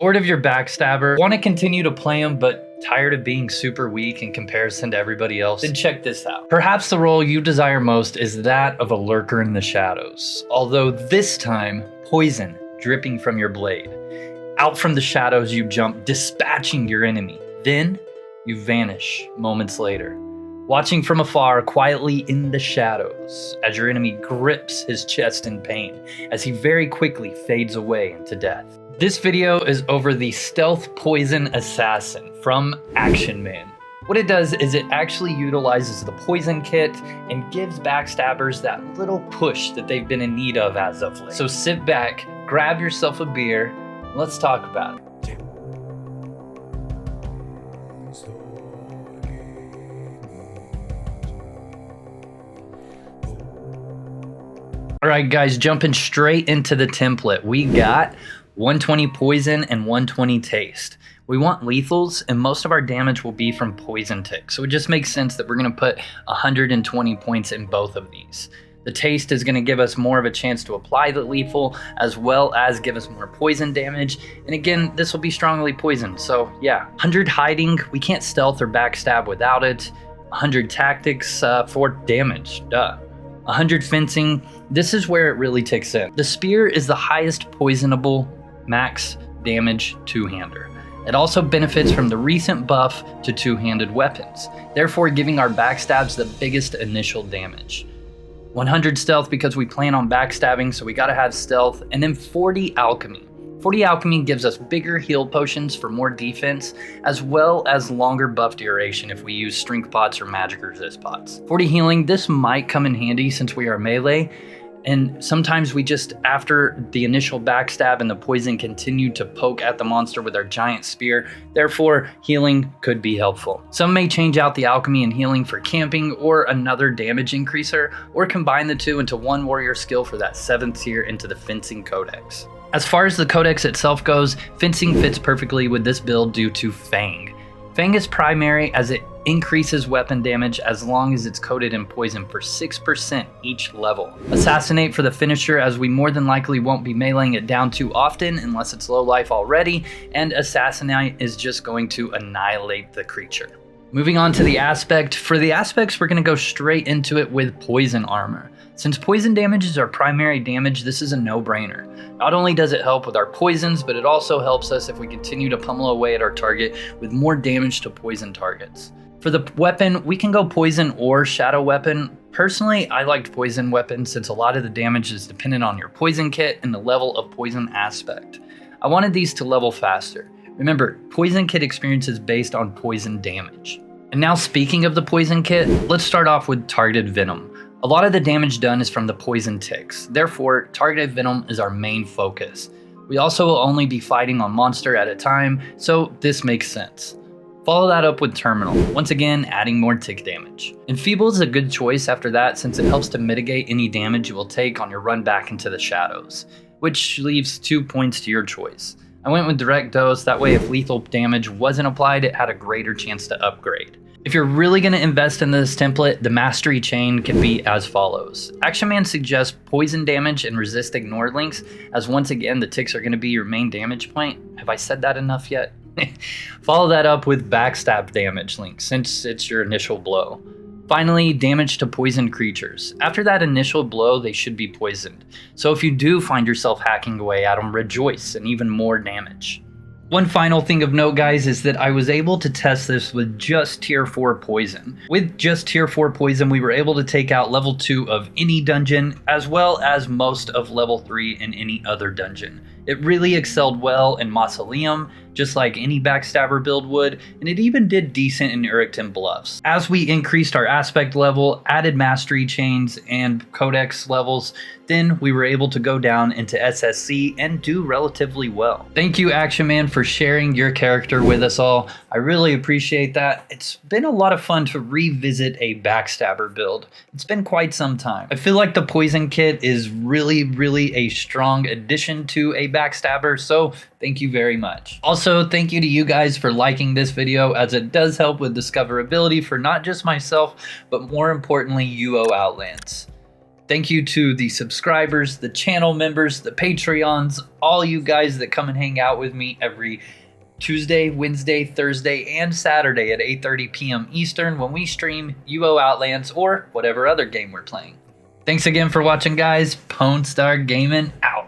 Bored of your backstabber, want to continue to play him but tired of being super weak in comparison to everybody else? Then check this out. Perhaps the role you desire most is that of a lurker in the shadows, although this time, poison dripping from your blade. Out from the shadows you jump, dispatching your enemy. Then, you vanish moments later, watching from afar quietly in the shadows as your enemy grips his chest in pain as he very quickly fades away into death. This video is over the Stealth Poison Assassin from ACTIONMAN. What it does is it actually utilizes the poison kit and gives backstabbers that little push that they've been in need of as of late. So sit back, grab yourself a beer, and let's talk about it. Alright guys, jumping straight into the template. We got 120 poison and 120 taste. We want lethals, and most of our damage will be from poison tick. So it just makes sense that we're going to put 120 points in both of these. The taste is going to give us more of a chance to apply the lethal, as well as give us more poison damage. And again, this will be strongly poisoned. So yeah, 100 hiding, we can't stealth or backstab without it. 100 tactics for damage, duh. 100 fencing, this is where it really ticks in. The spear is the highest poisonable max damage two-hander. It also benefits from the recent buff to two-handed weapons, therefore giving our backstabs the biggest initial damage. 100 stealth because we plan on backstabbing, so we gotta have stealth, and then 40 alchemy. 40 alchemy gives us bigger heal potions for more defense, as well as longer buff duration if we use strength pots or magic resist pots. 40 healing, this might come in handy since we are melee, and sometimes we just, after the initial backstab and the poison, continue to poke at the monster with our giant spear, therefore healing could be helpful. Some may change out the alchemy and healing for camping or another damage increaser, or combine the two into one warrior skill for that 7th tier into the fencing codex. As far as the codex itself goes, fencing fits perfectly with this build due to Fang. Fang is primary as it increases weapon damage as long as it's coated in poison for 6% each level. Assassinate for the finisher, as we more than likely won't be meleeing it down too often unless it's low life already, and Assassinate is just going to annihilate the creature. Moving on to the aspect. For the aspects, we're going to go straight into it with poison armor. Since poison damage is our primary damage, this is a no-brainer. Not only does it help with our poisons, but it also helps us if we continue to pummel away at our target with more damage to poison targets. For the weapon, we can go poison or shadow weapon. Personally, I liked poison weapon since a lot of the damage is dependent on your poison kit and the level of poison aspect. I wanted these to level faster. Remember, poison kit experience is based on poison damage. And now speaking of the poison kit, let's start off with targeted venom. A lot of the damage done is from the poison ticks, therefore targeted venom is our main focus. We also will only be fighting on monster at a time, so this makes sense. Follow that up with terminal, once again adding more tick damage. Enfeeble is a good choice after that since it helps to mitigate any damage you will take on your run back into the shadows, which leaves 2 points to your choice. I went with direct dose, that way if lethal damage wasn't applied, it had a greater chance to upgrade. If you're really going to invest in this template, the mastery chain can be as follows. ACTIONMAN suggests poison damage and resist ignore links, as once again the ticks are going to be your main damage point. Have I said that enough yet? Follow that up with backstab damage links, since it's your initial blow. Finally, damage to poisoned creatures. After that initial blow, they should be poisoned. So if you do find yourself hacking away at them, rejoice and even more damage. One final thing of note, guys, is that I was able to test this with just tier 4 poison. With just tier 4 poison, we were able to take out level 2 of any dungeon, as well as most of level 3 in any other dungeon. It really excelled well in Mausoleum, just like any backstabber build would, and it even did decent in Uricton Bluffs. As we increased our aspect level, added mastery chains and codex levels, then we were able to go down into SSC and do relatively well. Thank you, ACTIONMAN, for sharing your character with us all. I really appreciate that. It's been a lot of fun to revisit a backstabber build. It's been quite some time. I feel like the poison kit is really a strong addition to a backstabber, so thank you very much. Also, thank you to you guys for liking this video, as it does help with discoverability for not just myself, but more importantly, UO Outlands. Thank you to the subscribers, the channel members, the Patreons, all you guys that come and hang out with me every Tuesday, Wednesday, Thursday, and Saturday at 8:30 p.m. Eastern when we stream UO Outlands or whatever other game we're playing. Thanks again for watching, guys. Pwn Star Gaming out.